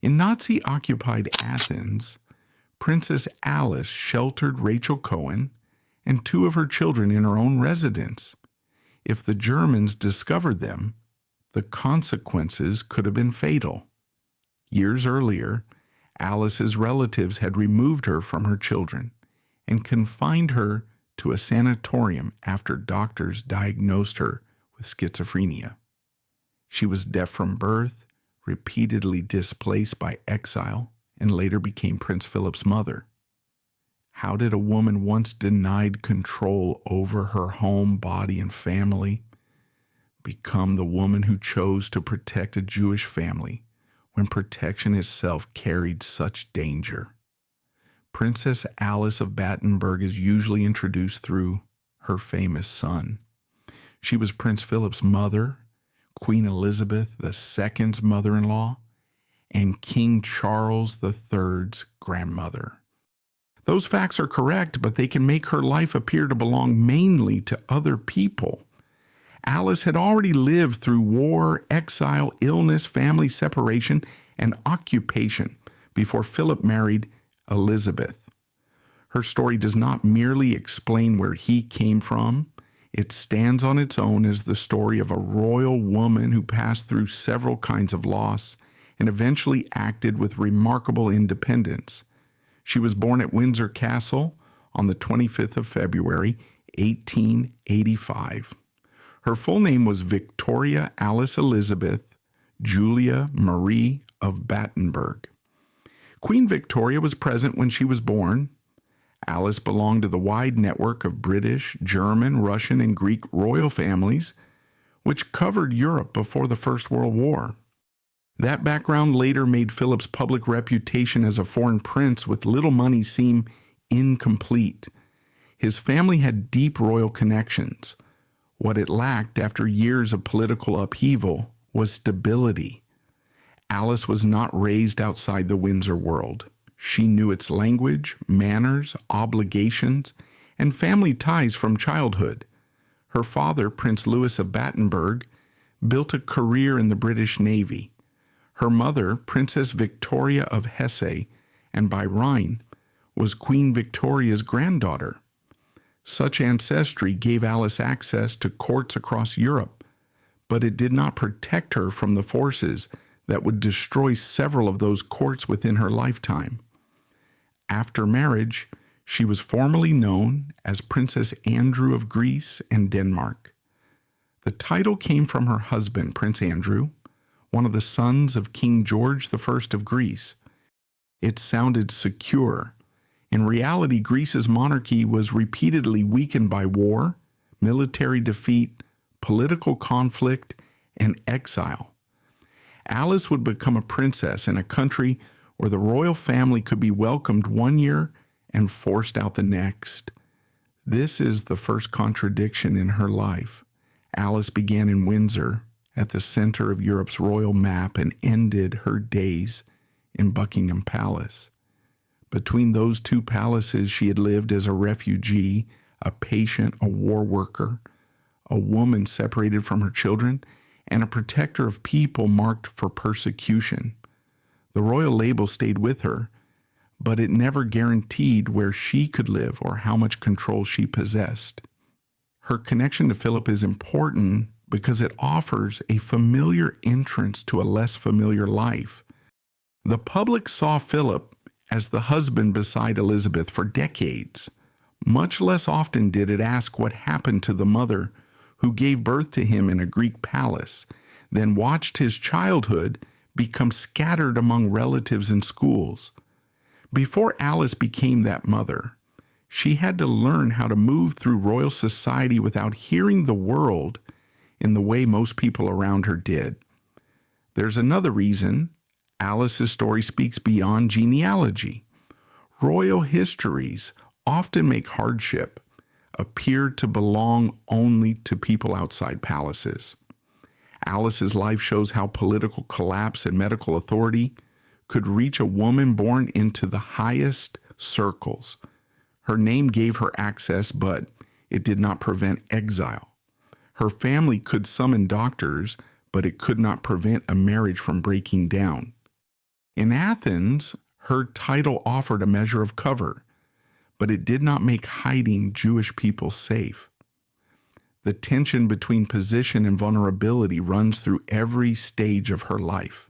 In Nazi-occupied Athens, Princess Alice sheltered Rachel Cohen and two of her children in her own residence. If the Germans discovered them, the consequences could have been fatal. Years earlier, Alice's relatives had removed her from her children and confined her to a sanatorium after doctors diagnosed her with schizophrenia. She was deaf from birth, repeatedly displaced by exile, and later became Prince Philip's mother. How did a woman once denied control over her home, body, and family become the woman who chose to protect a Jewish family when protection itself carried such danger? Princess Alice of Battenberg is usually introduced through her famous son. She was Prince Philip's mother, Queen Elizabeth II's mother-in-law, and King Charles III's grandmother. Those facts are correct, but they can make her life appear to belong mainly to other people. Alice had already lived through war, exile, illness, family separation, and occupation before Philip married Elizabeth. Her story does not merely explain where he came from. It stands on its own as the story of a royal woman who passed through several kinds of loss and eventually acted with remarkable independence. She was born at Windsor Castle on the 25th of February, 1885. Her full name was Victoria Alice Elizabeth Julia Marie of Battenberg. Queen Victoria was present when she was born. Alice belonged to the wide network of British, German, Russian, and Greek royal families, which covered Europe before the First World War. That background later made Philip's public reputation as a foreign prince with little money seem incomplete. His family had deep royal connections. What it lacked after years of political upheaval was stability. Alice was not raised outside the Windsor world. She knew its language, manners, obligations, and family ties from childhood. Her father, Prince Louis of Battenberg, built a career in the British Navy. Her mother, Princess Victoria of Hesse, and by Rhine, was Queen Victoria's granddaughter. Such ancestry gave Alice access to courts across Europe, but it did not protect her from the forces that would destroy several of those courts within her lifetime. After marriage, she was formally known as Princess Andrew of Greece and Denmark. The title came from her husband, Prince Andrew, one of the sons of King George I of Greece. It sounded secure. In reality, Greece's monarchy was repeatedly weakened by war, military defeat, political conflict, and exile. Alice would become a princess in a country where the royal family could be welcomed one year and forced out the next. This is the first contradiction in her life. Alice began in Windsor, at the center of Europe's royal map, and ended her days in Buckingham Palace. Between those two palaces, she had lived as a refugee, a patient, a war worker, a woman separated from her children, and a protector of people marked for persecution. The royal label stayed with her, but it never guaranteed where she could live or how much control she possessed. Her connection to Philip is important because it offers a familiar entrance to a less familiar life. The public saw Philip as the husband beside Elizabeth for decades. Much less often did it ask what happened to the mother who gave birth to him in a Greek palace, then watched his childhood become scattered among relatives and schools. Before Alice became that mother, she had to learn how to move through royal society without hearing the world in the way most people around her did. There's another reason Alice's story speaks beyond genealogy. Royal histories often make hardship appear to belong only to people outside palaces. Alice's life shows how political collapse and medical authority could reach a woman born into the highest circles. Her name gave her access, but it did not prevent exile. Her family could summon doctors, but it could not prevent a marriage from breaking down. In Athens, her title offered a measure of cover, but it did not make hiding Jewish people safe. The tension between position and vulnerability runs through every stage of her life.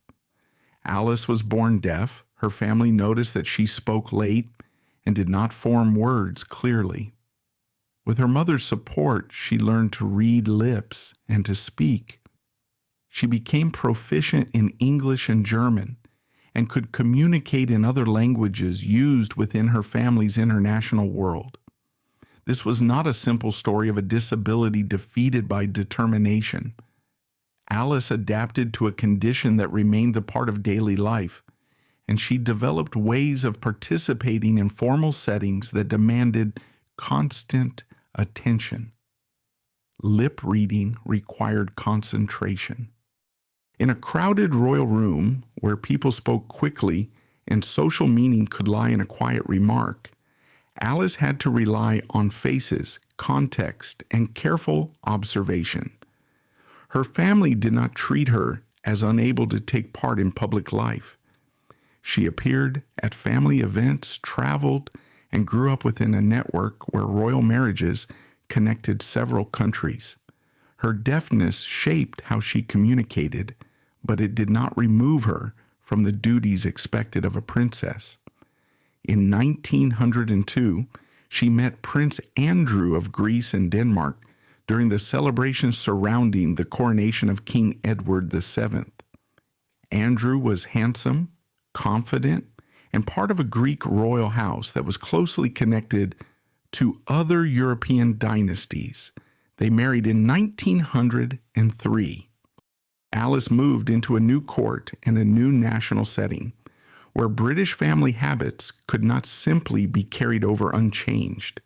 Alice was born deaf. Her family noticed that she spoke late and did not form words clearly. With her mother's support, she learned to read lips and to speak. She became proficient in English and German and could communicate in other languages used within her family's international world. This was not a simple story of a disability defeated by determination. Alice adapted to a condition that remained a part of daily life, and she developed ways of participating in formal settings that demanded constant attention. Lip reading required concentration. In a crowded royal room where people spoke quickly and social meaning could lie in a quiet remark, Alice had to rely on faces, context, and careful observation. Her family did not treat her as unable to take part in public life. She appeared at family events, traveled, and grew up within a network where royal marriages connected several countries. Her deafness shaped how she communicated, but it did not remove her from the duties expected of a princess. In 1902, she met Prince Andrew of Greece and Denmark during the celebrations surrounding the coronation of King Edward VII. Andrew was handsome, confident, and part of a Greek royal house that was closely connected to other European dynasties. They married in 1903. Alice moved into a new court and a new national setting, where British family habits could not simply be carried over unchanged.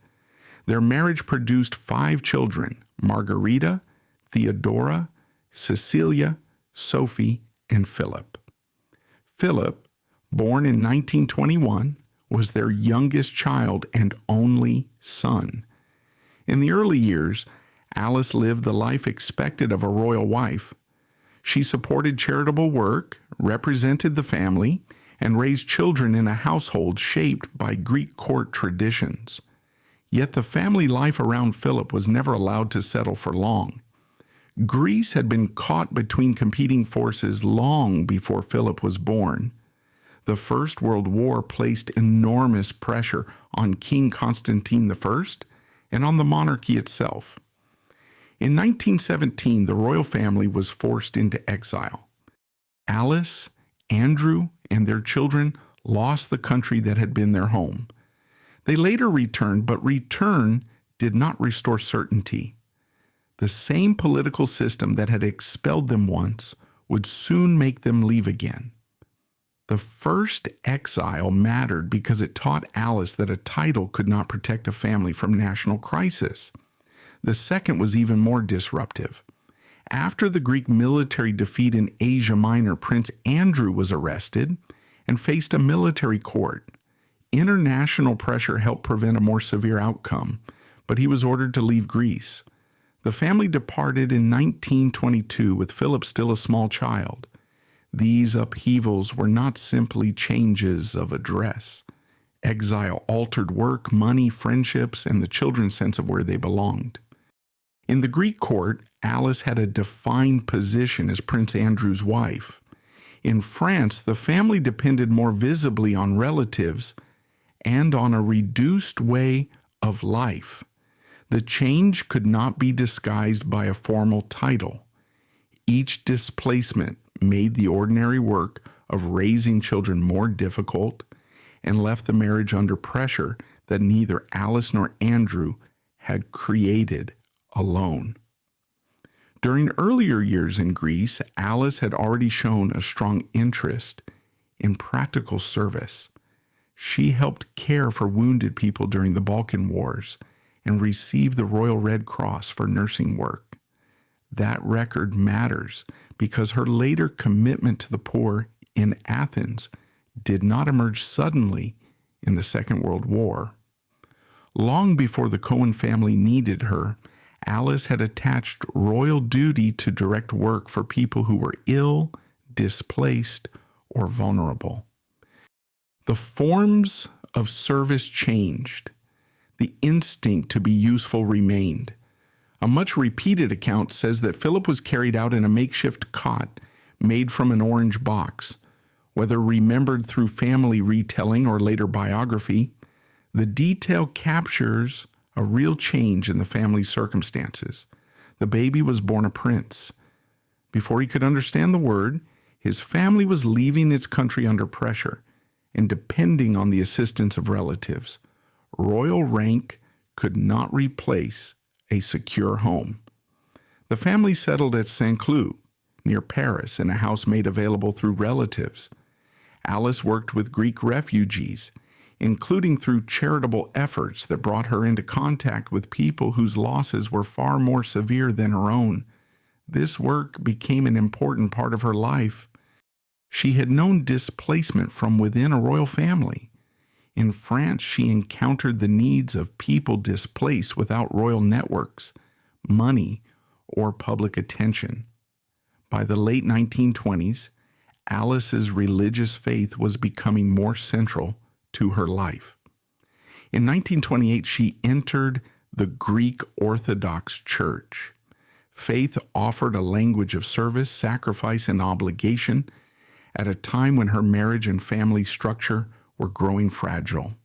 Their marriage produced 5 children: Margarita, Theodora, Cecilia, Sophie, and Philip. Philip, born in 1921, was their youngest child and only son. In the early years, Alice lived the life expected of a royal wife. She supported charitable work, represented the family, and raised children in a household shaped by Greek court traditions. Yet the family life around Philip was never allowed to settle for long. Greece had been caught between competing forces long before Philip was born. The First World War placed enormous pressure on King Constantine I and on the monarchy itself. In 1917, the royal family was forced into exile. Alice, Andrew, and their children lost the country that had been their home. They later returned, but return did not restore certainty. The same political system that had expelled them once would soon make them leave again. The first exile mattered because it taught Alice that a title could not protect a family from national crisis. The second was even more disruptive. After the Greek military defeat in Asia Minor, Prince Andrew was arrested and faced a military court. International pressure helped prevent a more severe outcome, but he was ordered to leave Greece. The family departed in 1922 with Philip still a small child. These upheavals were not simply changes of address. Exile altered work, money, friendships, and the children's sense of where they belonged. In the Greek court, Alice had a defined position as Prince Andrew's wife. In France, the family depended more visibly on relatives and on a reduced way of life. The change could not be disguised by a formal title. Each displacement made the ordinary work of raising children more difficult and left the marriage under pressure that neither Alice nor Andrew had created alone. During earlier years in Greece, Alice had already shown a strong interest in practical service. She helped care for wounded people during the Balkan Wars and received the Royal Red Cross for nursing work. That record matters because her later commitment to the poor in Athens did not emerge suddenly in the Second World War. Long before the Cohen family needed her, Alice had attached royal duty to direct work for people who were ill, displaced, or vulnerable. The forms of service changed. The instinct to be useful remained. A much repeated account says that Philip was carried out in a makeshift cot made from an orange box. Whether remembered through family retelling or later biography, the detail captures a real change in the family's circumstances. The baby was born a prince. Before he could understand the word, his family was leaving its country under pressure and depending on the assistance of relatives. Royal rank could not replace a secure home. The family settled at Saint-Cloud, near Paris, in a house made available through relatives. Alice worked with Greek refugees, including through charitable efforts that brought her into contact with people whose losses were far more severe than her own. This work became an important part of her life. She had known displacement from within a royal family. In France, she encountered the needs of people displaced without royal networks, money, or public attention. By the late 1920s, Alice's religious faith was becoming more central to her life. In 1928, she entered the Greek Orthodox Church. Faith offered a language of service, sacrifice, and obligation at a time when her marriage and family structure were growing fragile.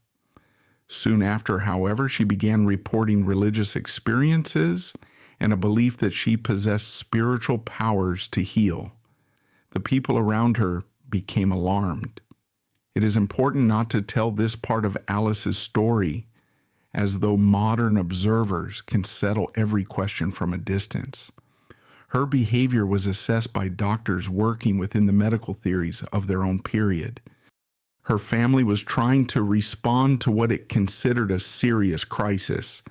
Soon after, however, she began reporting religious experiences and a belief that she possessed spiritual powers to heal. The people around her became alarmed. It is important not to tell this part of Alice's story as though modern observers can settle every question from a distance. Her behavior was assessed by doctors working within the medical theories of their own period. Her family was trying to respond to what it considered a serious crisis.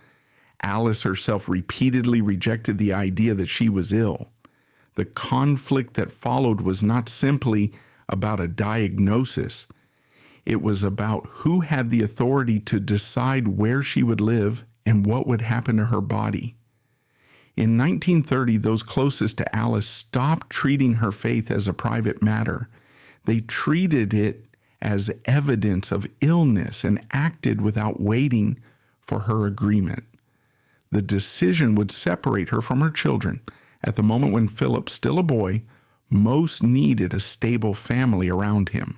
Alice herself repeatedly rejected the idea that she was ill. The conflict that followed was not simply about a diagnosis. It was about who had the authority to decide where she would live and what would happen to her body. In 1930, those closest to Alice stopped treating her faith as a private matter. They treated it as evidence of illness and acted without waiting for her agreement. The decision would separate her from her children at the moment when Philip, still a boy, most needed a stable family around him.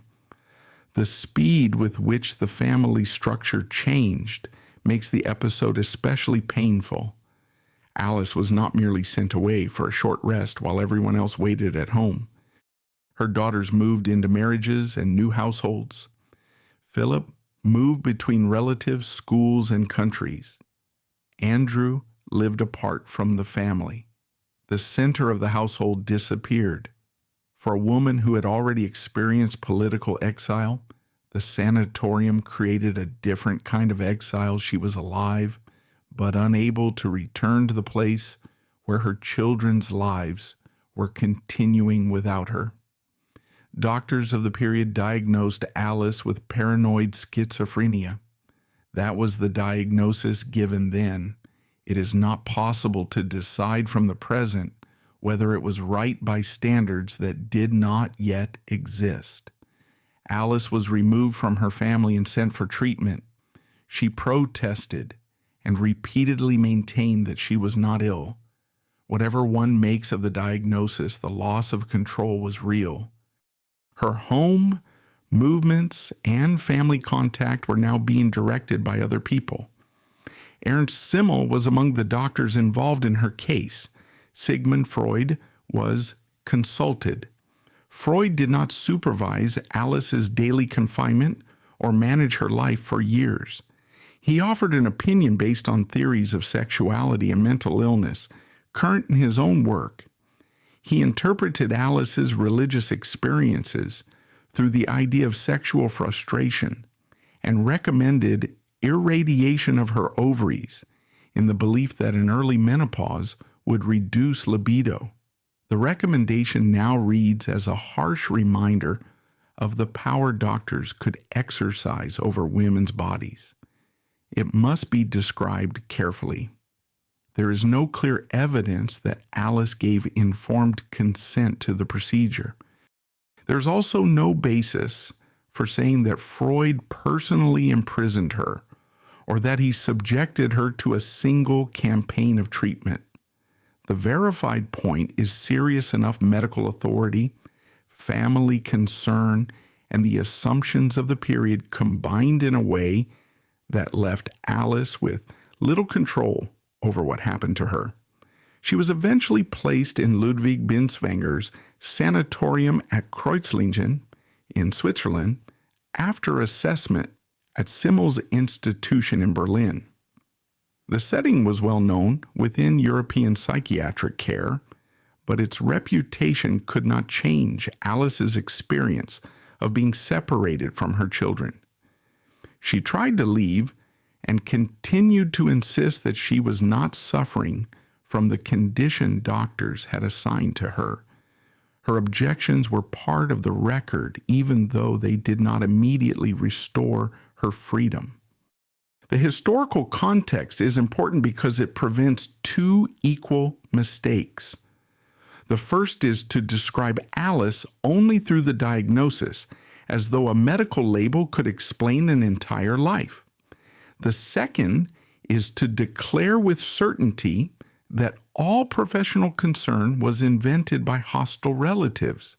The speed with which the family structure changed makes the episode especially painful. Alice was not merely sent away for a short rest while everyone else waited at home. Her daughters moved into marriages and new households. Philip moved between relatives, schools, and countries. Andrew lived apart from the family. The center of the household disappeared. For a woman who had already experienced political exile, the sanatorium created a different kind of exile. She was alive, but unable to return to the place where her children's lives were continuing without her. Doctors of the period diagnosed Alice with paranoid schizophrenia. That was the diagnosis given then. It is not possible to decide from the present whether it was right by standards that did not yet exist. Alice was removed from her family and sent for treatment. She protested and repeatedly maintained that she was not ill. Whatever one makes of the diagnosis, the loss of control was real. Her home, movements, and family contact were now being directed by other people. Ernst Simmel was among the doctors involved in her case. Sigmund Freud was consulted. Freud did not supervise Alice's daily confinement or manage her life for years. He offered an opinion based on theories of sexuality and mental illness, current in his own work. He interpreted Alice's religious experiences through the idea of sexual frustration and recommended irradiation of her ovaries in the belief that an early menopause would reduce libido. The recommendation now reads as a harsh reminder of the power doctors could exercise over women's bodies. It must be described carefully. There is no clear evidence that Alice gave informed consent to the procedure. There's also no basis for saying that Freud personally imprisoned her or that he subjected her to a single campaign of treatment. The verified point is serious enough medical authority, family concern, and the assumptions of the period combined in a way that left Alice with little control over what happened to her. She was eventually placed in Ludwig Binswanger's sanatorium at Kreuzlingen in Switzerland after assessment at Simmel's Institution in Berlin. The setting was well known within European psychiatric care, but its reputation could not change Alice's experience of being separated from her children. She tried to leave and continued to insist that she was not suffering from the condition doctors had assigned to her. Her objections were part of the record, even though they did not immediately restore her freedom. The historical context is important because it prevents two equal mistakes. The first is to describe Alice only through the diagnosis, as though a medical label could explain an entire life. The second is to declare with certainty that all professional concern was invented by hostile relatives.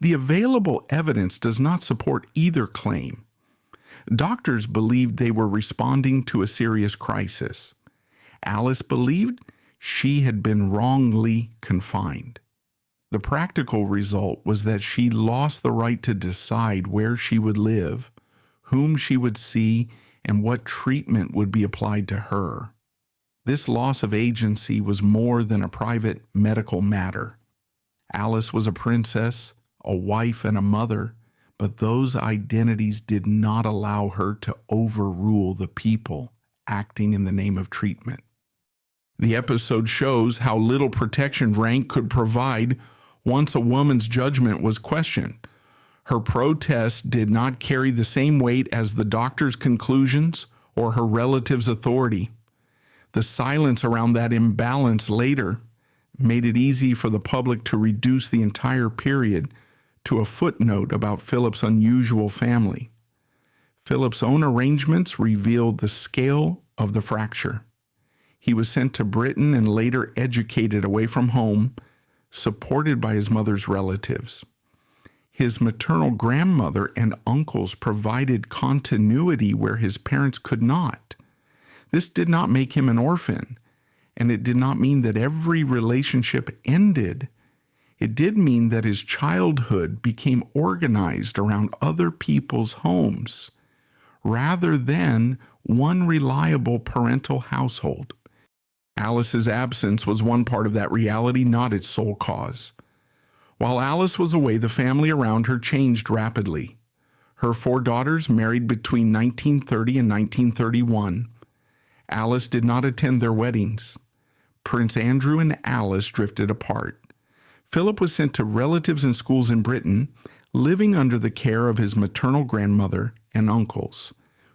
The available evidence does not support either claim. Doctors believed they were responding to a serious crisis. Alice believed she had been wrongly confined. The practical result was that she lost the right to decide where she would live, whom she would see, and what treatment would be applied to her. This loss of agency was more than a private medical matter. Alice was a princess, a wife, and a mother, but those identities did not allow her to overrule the people acting in the name of treatment. The episode shows how little protection rank could provide once a woman's judgment was questioned. Her protest did not carry the same weight as the doctor's conclusions or her relatives' authority. The silence around that imbalance later made it easy for the public to reduce the entire period to a footnote about Philip's unusual family. Philip's own arrangements revealed the scale of the fracture. He was sent to Britain and later educated away from home, supported by his mother's relatives. His maternal grandmother and uncles provided continuity where his parents could not. This did not make him an orphan, and it did not mean that every relationship ended. It did mean that his childhood became organized around other people's homes, rather than one reliable parental household. Alice's absence was one part of that reality, not its sole cause. While Alice was away, the family around her changed rapidly. Her 4 daughters married between 1930 and 1931. Alice did not attend their weddings. Prince Andrew and Alice drifted apart. Philip was sent to relatives and schools in Britain, living under the care of his maternal grandmother and uncles.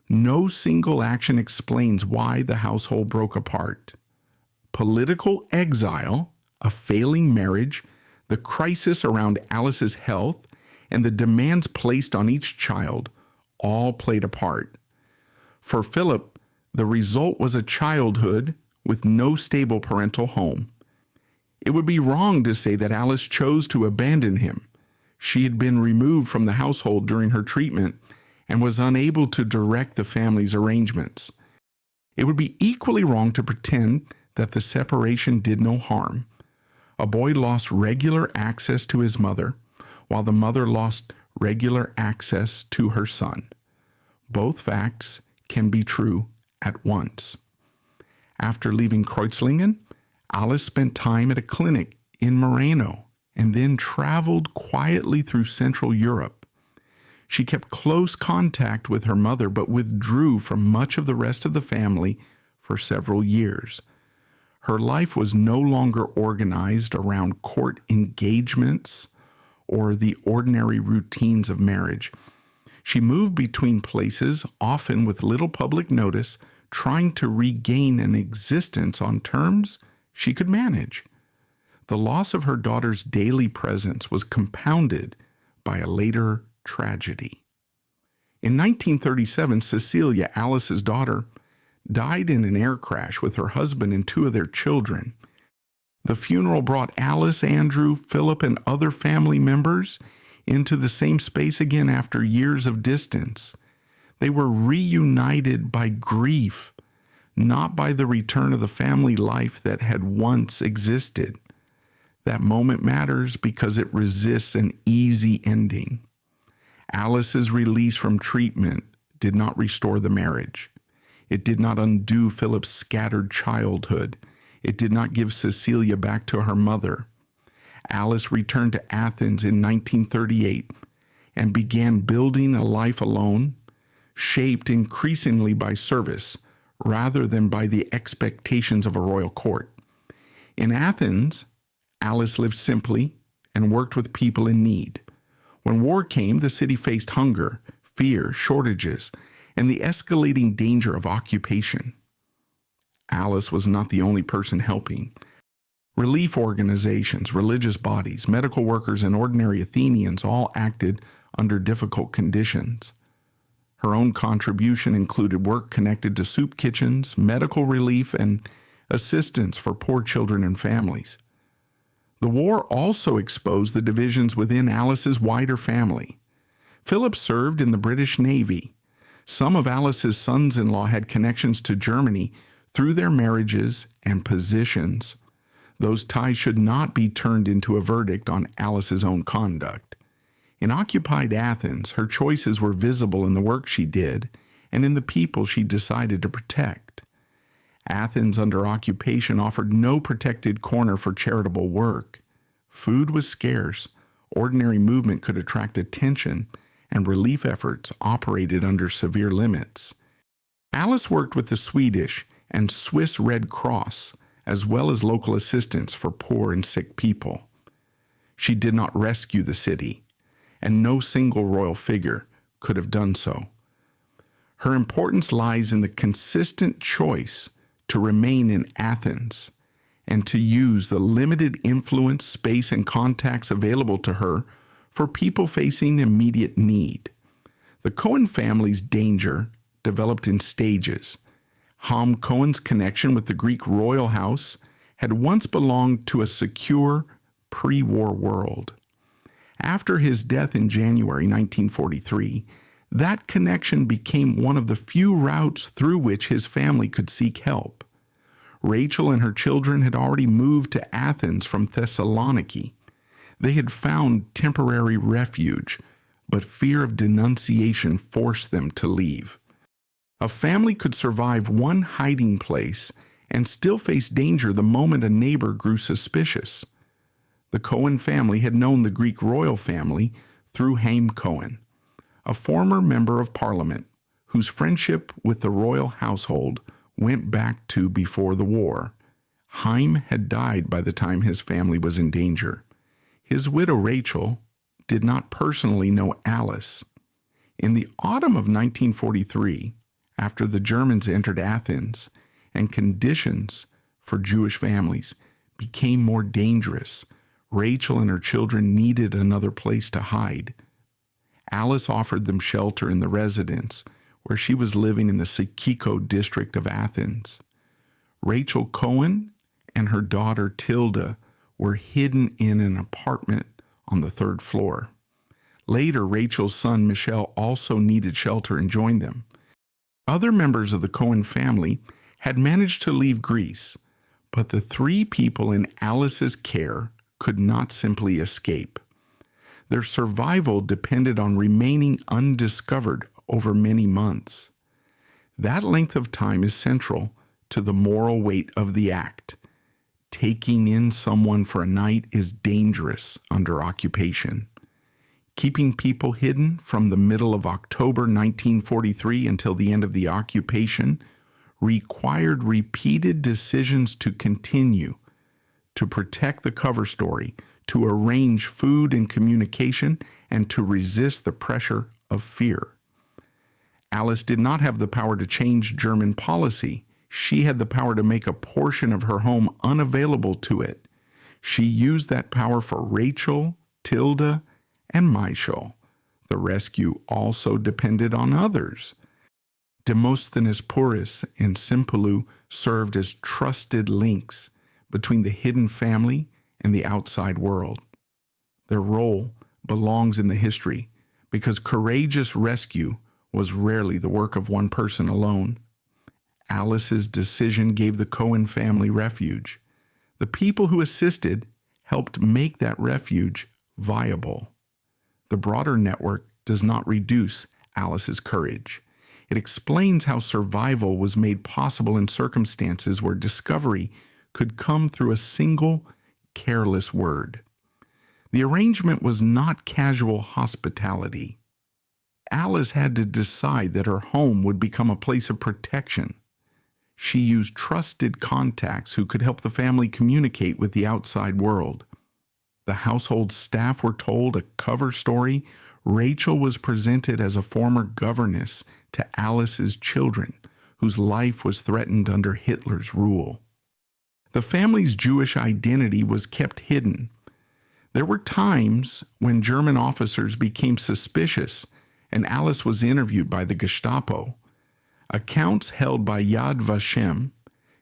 No single action explains why the household broke apart. Political exile, a failing marriage, the crisis around Alice's health, and the demands placed on each child all played a part. For Philip, the result was a childhood with no stable parental home. It would be wrong to say that Alice chose to abandon him. She had been removed from the household during her treatment and was unable to direct the family's arrangements. It would be equally wrong to pretend that the separation did no harm. A boy lost regular access to his mother, while the mother lost regular access to her son. Both facts can be true at once. After leaving Kreuzlingen, Alice spent time at a clinic in Moreno and then traveled quietly through Central Europe. She kept close contact with her mother but withdrew from much of the rest of the family for several years. Her life was no longer organized around court engagements or the ordinary routines of marriage. She moved between places, often with little public notice, trying to regain an existence on terms she could manage. The loss of her daughter's daily presence was compounded by a later tragedy. In 1937, Cecilia, Alice's daughter, died in an air crash with her husband and two of their children. The funeral brought Alice, Andrew, Philip, and other family members into the same space again after years of distance. They were reunited by grief, not by the return of the family life that had once existed. That moment matters because it resists an easy ending. Alice's release from treatment did not restore the marriage. It did not undo Philip's scattered childhood. It did not give Cecilia back to her mother. Alice returned to Athens in 1938 and began building a life alone, shaped increasingly by service rather than by the expectations of a royal court. In Athens, Alice lived simply and worked with people in need. When war came, the city faced hunger, fear, shortages, and the escalating danger of occupation. Alice was not the only person helping. Relief organizations, religious bodies, medical workers, and ordinary Athenians all acted under difficult conditions. Her own contribution included work connected to soup kitchens, medical relief, and assistance for poor children and families. The war also exposed the divisions within Alice's wider family. Philip served in the British Navy. Some of Alice's sons-in-law had connections to Germany through their marriages and positions. Those ties should not be turned into a verdict on Alice's own conduct. In occupied Athens, her choices were visible in the work she did and in the people she decided to protect. Athens under occupation offered no protected corner for charitable work. Food was scarce, ordinary movement could attract attention, and relief efforts operated under severe limits. Alice worked with the Swedish and Swiss Red Cross, as well as local assistance for poor and sick people. She did not rescue the city, and no single royal figure could have done so. Her importance lies in the consistent choice to remain in Athens and to use the limited influence, space, and contacts available to her for people facing immediate need. The Cohen family's danger developed in stages. Ham Cohen's connection with the Greek royal house had once belonged to a secure pre-war world. After his death in January 1943, that connection became one of the few routes through which his family could seek help. Rachel and her children had already moved to Athens from Thessaloniki. They had found temporary refuge, but fear of denunciation forced them to leave. A family could survive one hiding place and still face danger the moment a neighbor grew suspicious. The Cohen family had known the Greek royal family through Haim Cohen, a former member of parliament whose friendship with the royal household went back to before the war. Haim had died by the time his family was in danger. His widow Rachel did not personally know Alice. In the autumn of 1943, after the Germans entered Athens and conditions for Jewish families became more dangerous, Rachel and her children needed another place to hide. Alice offered them shelter in the residence where she was living in the Psychiatric district of Athens. Rachel Cohen and her daughter Tilda were hidden in an apartment on the third floor. Later, Rachel's son Michel also needed shelter and joined them. Other members of the Cohen family had managed to leave Greece, but the three people in Alice's care could not simply escape. Their survival depended on remaining undiscovered over many months. That length of time is central to the moral weight of the act. Taking in someone for a night is dangerous under occupation. Keeping people hidden from the middle of October 1943 until the end of the occupation required repeated decisions to continue, to protect the cover story, to arrange food and communication, and to resist the pressure of fear. Alice did not have the power to change German policy. She had the power to make a portion of her home unavailable to it. She used that power for Rachel, Tilda, and Michel, The rescue also depended on others. Demosthenes Pourus and Simpulu served as trusted links between the hidden family and the outside world. Their role belongs in the history because courageous rescue was rarely the work of one person alone. Alice's decision gave the Cohen family refuge. The people who assisted helped make that refuge viable. The broader network does not reduce Alice's courage. It explains how survival was made possible in circumstances where discovery could come through a single, careless word. The arrangement was not casual hospitality. Alice had to decide that her home would become a place of protection. She used trusted contacts who could help the family communicate with the outside world. The household staff were told a cover story. Rachel was presented as a former governess to Alice's children, whose life was threatened under Hitler's rule. The family's Jewish identity was kept hidden. There were times when German officers became suspicious, and Alice was interviewed by the Gestapo. Accounts held by Yad Vashem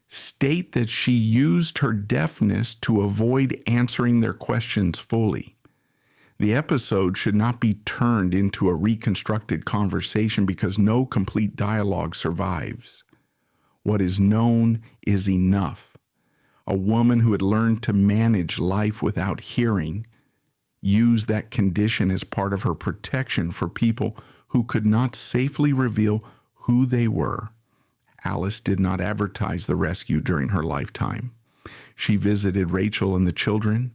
state that she used her deafness to avoid answering their questions fully. The episode should not be turned into a reconstructed conversation because no complete dialogue survives. What is known is enough. A woman who had learned to manage life without hearing used that condition as part of her protection for people who could not safely reveal who they were. Alice did not advertise the rescue during her lifetime. She visited Rachel and the children,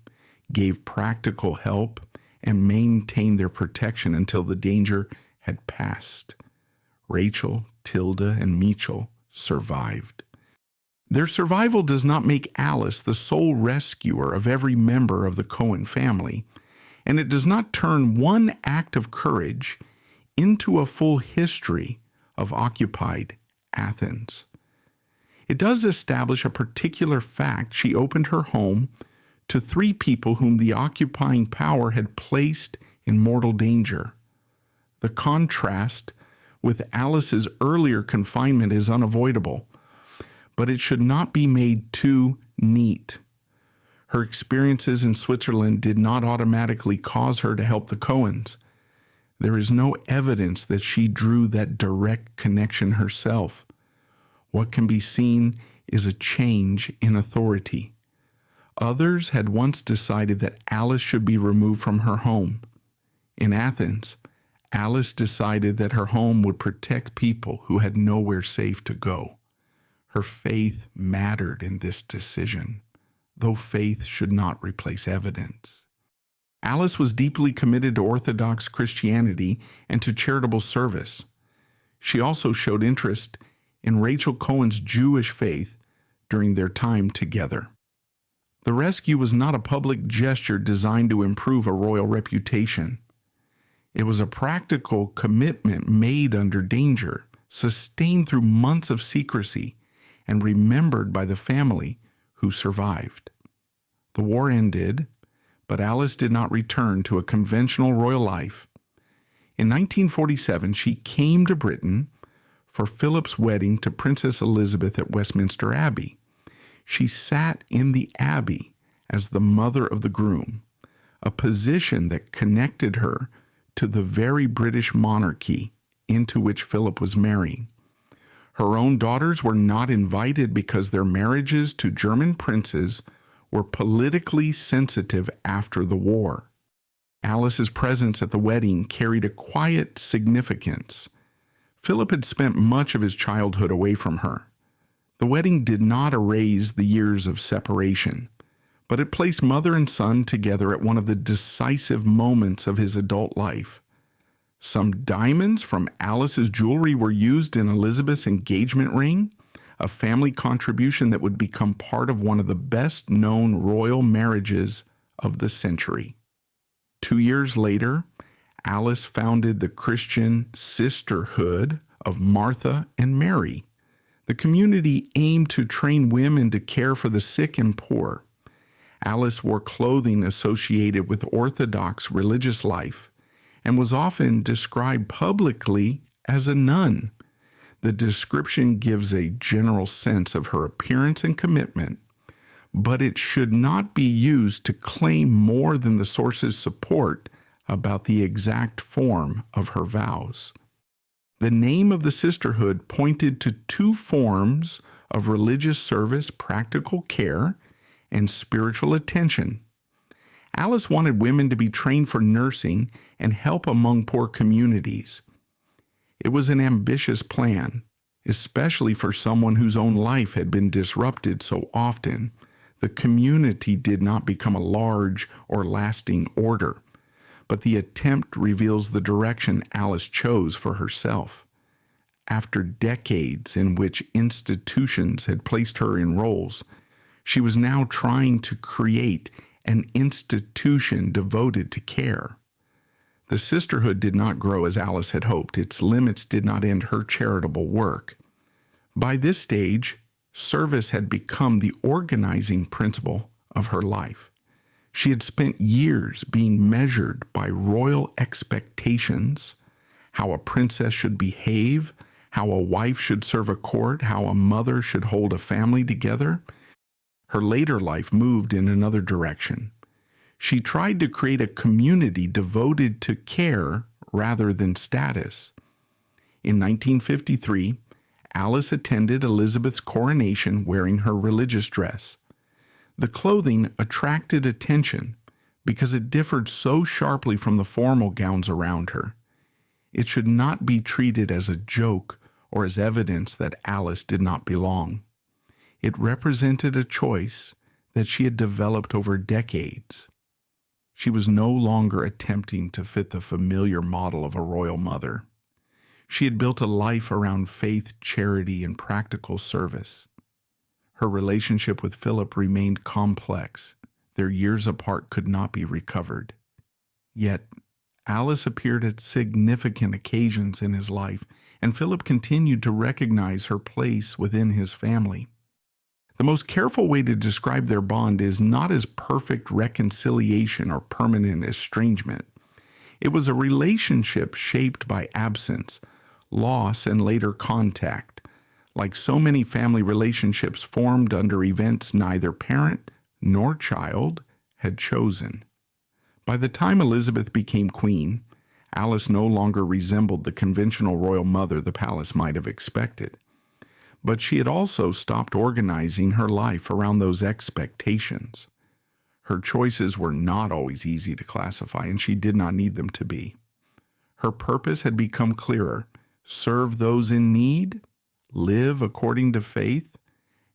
gave practical help, and maintained their protection until the danger had passed. Rachel, Tilda, and Mitchell survived. Their survival does not make Alice the sole rescuer of every member of the Cohen family, and it does not turn one act of courage into a full history of occupied Athens. It does establish a particular fact. She opened her home to 3 people whom the occupying power had placed in mortal danger. The contrast with Alice's earlier confinement is unavoidable, but it should not be made too neat. Her experiences in Switzerland did not automatically cause her to help the Cohens. There is no evidence that she drew that direct connection herself. What can be seen is a change in authority. Others had once decided that Alice should be removed from her home. In Athens, Alice decided that her home would protect people who had nowhere safe to go. Her faith mattered in this decision, though faith should not replace evidence. Alice was deeply committed to Orthodox Christianity and to charitable service. She also showed interest in Rachel Cohen's Jewish faith during their time together. The rescue was not a public gesture designed to improve a royal reputation. It was a practical commitment made under danger, sustained through months of secrecy, and remembered by the family who survived. The war ended, but Alice did not return to a conventional royal life. In 1947, she came to Britain for Philip's wedding to Princess Elizabeth at Westminster Abbey. She sat in the Abbey as the mother of the groom, a position that connected her to the very British monarchy into which Philip was marrying. Her own daughters were not invited because their marriages to German princes were politically sensitive after the war. Alice's presence at the wedding carried a quiet significance. Philip had spent much of his childhood away from her. The wedding did not erase the years of separation, but it placed mother and son together at one of the decisive moments of his adult life. Some diamonds from Alice's jewelry were used in Elizabeth's engagement ring, a family contribution that would become part of one of the best-known royal marriages of the century. 2 years later, Alice founded the Christian Sisterhood of Martha and Mary. The community aimed to train women to care for the sick and poor. Alice wore clothing associated with Orthodox religious life and was often described publicly as a nun. The description gives a general sense of her appearance and commitment, but it should not be used to claim more than the sources support about the exact form of her vows. The name of the sisterhood pointed to two forms of religious service: practical care and spiritual attention. Alice wanted women to be trained for nursing and help among poor communities. It was an ambitious plan, especially for someone whose own life had been disrupted so often. The community did not become a large or lasting order, but the attempt reveals the direction Alice chose for herself. After decades in which institutions had placed her in roles, she was now trying to create an institution devoted to care. The sisterhood did not grow as Alice had hoped. Its limits did not end her charitable work. By this stage, service had become the organizing principle of her life. She had spent years being measured by royal expectations: how a princess should behave, how a wife should serve a court, how a mother should hold a family together. Her later life moved in another direction. She tried to create a community devoted to care rather than status. In 1953, Alice attended Elizabeth's coronation wearing her religious dress. The clothing attracted attention because it differed so sharply from the formal gowns around her. It should not be treated as a joke or as evidence that Alice did not belong. It represented a choice that she had developed over decades. She was no longer attempting to fit the familiar model of a royal mother. She had built a life around faith, charity, and practical service. Her relationship with Philip remained complex. Their years apart could not be recovered. Yet, Alice appeared at significant occasions in his life, and Philip continued to recognize her place within his family. The most careful way to describe their bond is not as perfect reconciliation or permanent estrangement. It was a relationship shaped by absence, loss, and later contact. Like so many family relationships formed under events neither parent nor child had chosen. By the time Elizabeth became queen, Alice no longer resembled the conventional royal mother the palace might have expected. But she had also stopped organizing her life around those expectations. Her choices were not always easy to classify, and she did not need them to be. Her purpose had become clearer: serve those in need, live according to faith,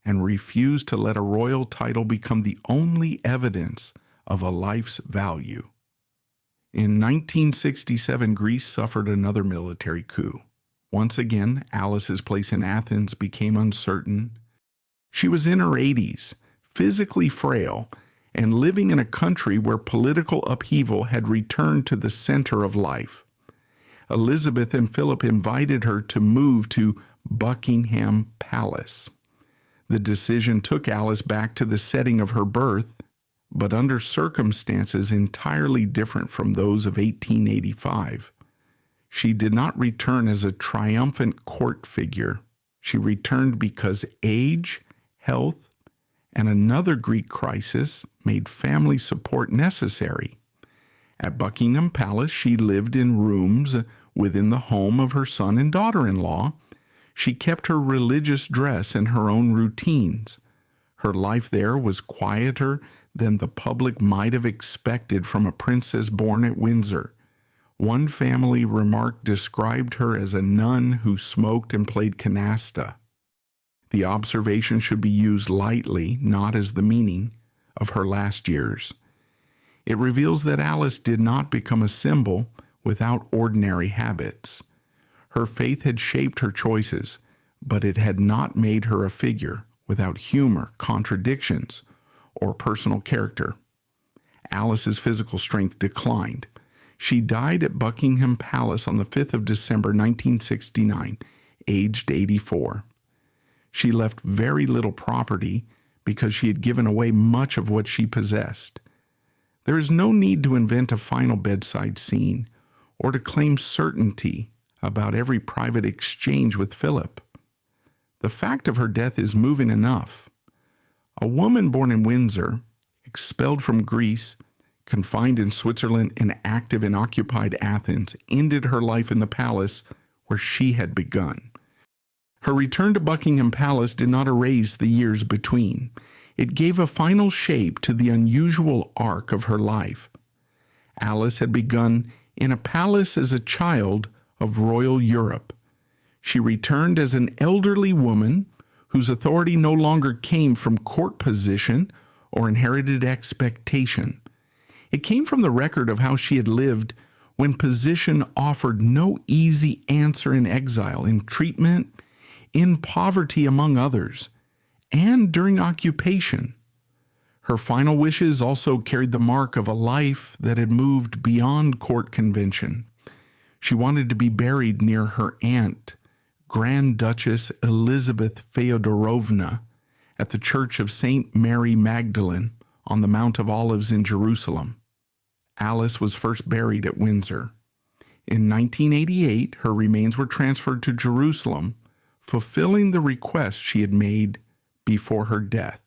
and refuse to let a royal title become the only evidence of a life's value. In 1967, Greece suffered another military coup. Once again, Alice's place in Athens became uncertain. She was in her 80s, physically frail, and living in a country where political upheaval had returned to the center of life. Elizabeth and Philip invited her to move to Buckingham Palace. The decision took Alice back to the setting of her birth, but under circumstances entirely different from those of 1885. She did not return as a triumphant court figure. She returned because age, health, and another Greek crisis made family support necessary. At Buckingham Palace, she lived in rooms within the home of her son and daughter-in-law. She kept her religious dress and her own routines. Her life there was quieter than the public might have expected from a princess born at Windsor. One family remark described her as a nun who smoked and played canasta. The observation should be used lightly, not as the meaning of her last years. It reveals that Alice did not become a symbol without ordinary habits. Her faith had shaped her choices, but it had not made her a figure without humor, contradictions, or personal character. Alice's physical strength declined. She died at Buckingham Palace on the 5th of December 1969, aged 84. She left very little property because she had given away much of what she possessed. There is no need to invent a final bedside scene or to claim certainty about every private exchange with Philip. The fact of her death is moving enough. A woman born in Windsor, expelled from Greece, confined in Switzerland, and active in occupied Athens, ended her life in the palace where she had begun. Her return to Buckingham Palace did not erase the years between. It gave a final shape to the unusual arc of her life. Alice had begun in a palace as a child of royal Europe. She returned as an elderly woman whose authority no longer came from court position or inherited expectation. It came from the record of how she had lived when position offered no easy answer in exile, in treatment, in poverty among others, and during occupation. Her final wishes also carried the mark of a life that had moved beyond court convention. She wanted to be buried near her aunt, Grand Duchess Elizabeth Feodorovna, at the Church of St. Mary Magdalene on the Mount of Olives in Jerusalem. Alice was first buried at Windsor. In 1988, her remains were transferred to Jerusalem, fulfilling the request she had made before her death.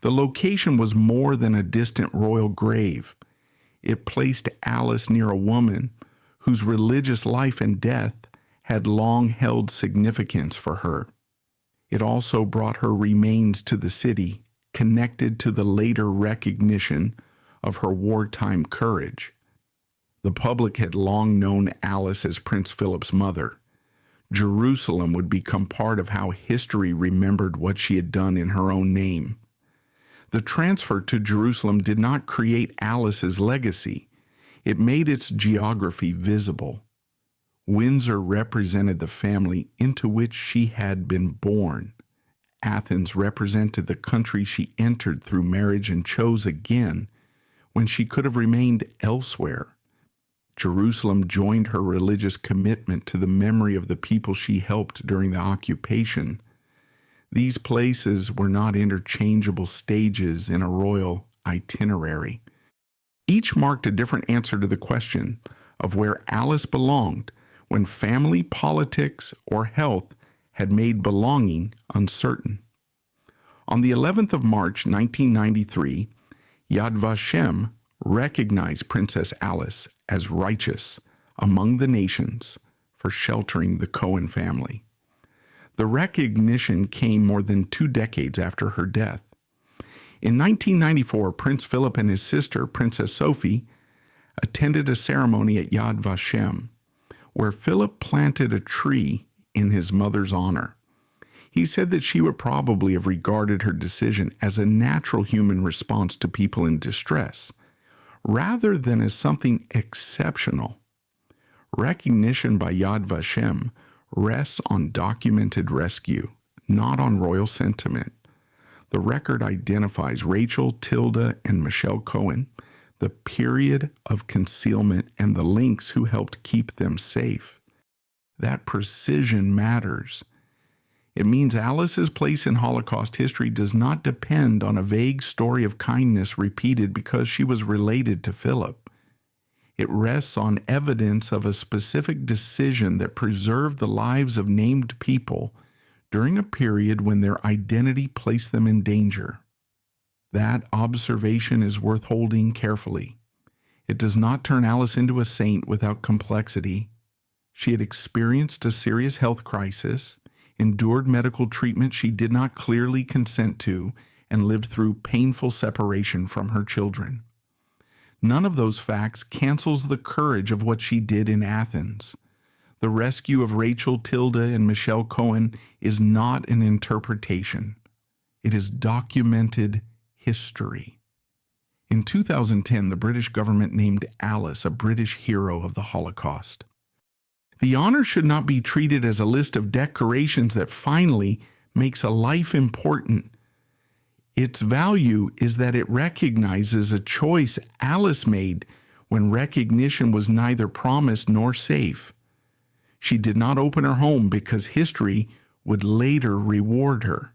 The location was more than a distant royal grave. It placed Alice near a woman whose religious life and death had long held significance for her. It also brought her remains to the city, connected to the later recognition of her wartime courage. The public had long known Alice as Prince Philip's mother. Jerusalem would become part of how history remembered what she had done in her own name. The transfer to Jerusalem did not create Alice's legacy. It made its geography visible. Windsor represented the family into which she had been born. Athens represented the country she entered through marriage and chose again when she could have remained elsewhere. Jerusalem joined her religious commitment to the memory of the people she helped during the occupation. These places were not interchangeable stages in a royal itinerary. Each marked a different answer to the question of where Alice belonged when family, politics, or health had made belonging uncertain. On the 11th of March, 1993, Yad Vashem recognized Princess Alice as righteous among the nations for sheltering the Cohen family. The recognition came more than 2 decades after her death. In 1994, Prince Philip and his sister, Princess Sophie, attended a ceremony at Yad Vashem, where Philip planted a tree in his mother's honor. He said that she would probably have regarded her decision as a natural human response to people in distress, rather than as something exceptional. Recognition by Yad Vashem rests on documented rescue, not on royal sentiment. The record identifies Rachel, Tilda, and Michelle Cohen, the period of concealment, and the links who helped keep them safe. That precision matters. It means Alice's place in Holocaust history does not depend on a vague story of kindness repeated because she was related to Philip. It rests on evidence of a specific decision that preserved the lives of named people during a period when their identity placed them in danger. That observation is worth holding carefully. It does not turn Alice into a saint without complexity. She had experienced a serious health crisis, endured medical treatment she did not clearly consent to, and lived through painful separation from her children. None of those facts cancels the courage of what she did in Athens. The rescue of Rachel, Tilda, and Michelle Cohen is not an interpretation. It is documented history. In 2010, the British government named Alice a British hero of the Holocaust. The honor should not be treated as a list of decorations that finally makes a life important. Its value is that it recognizes a choice Alice made when recognition was neither promised nor safe. She did not open her home because history would later reward her.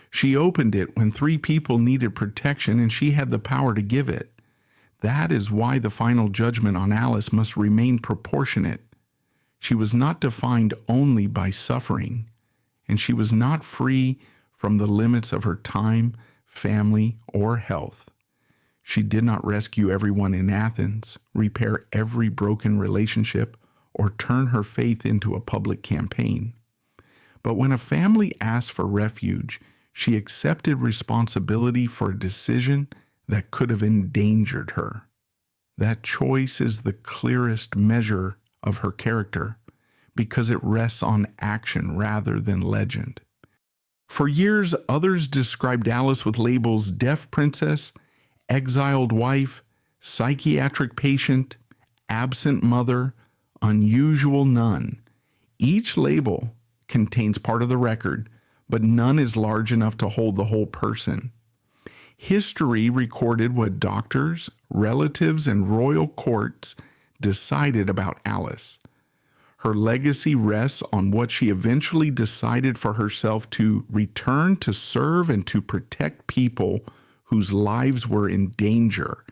She opened it when 3 people needed protection and she had the power to give it. That is why the final judgment on Alice must remain proportionate. She was not defined only by suffering, and she was not free from the limits of her time, family, or health. She did not rescue everyone in Athens, repair every broken relationship, or turn her faith into a public campaign. But when a family asked for refuge, she accepted responsibility for a decision that could have endangered her. That choice is the clearest measure of her character because it rests on action rather than legend. For years, others described Alice with labels deaf princess, exiled wife, psychiatric patient, absent mother, unusual nun. Each label contains part of the record, but none is large enough to hold the whole person. History recorded what doctors, relatives, and royal courts decided about Alice. Her legacy rests on what she eventually decided for herself to return to serve and to protect people whose lives were in danger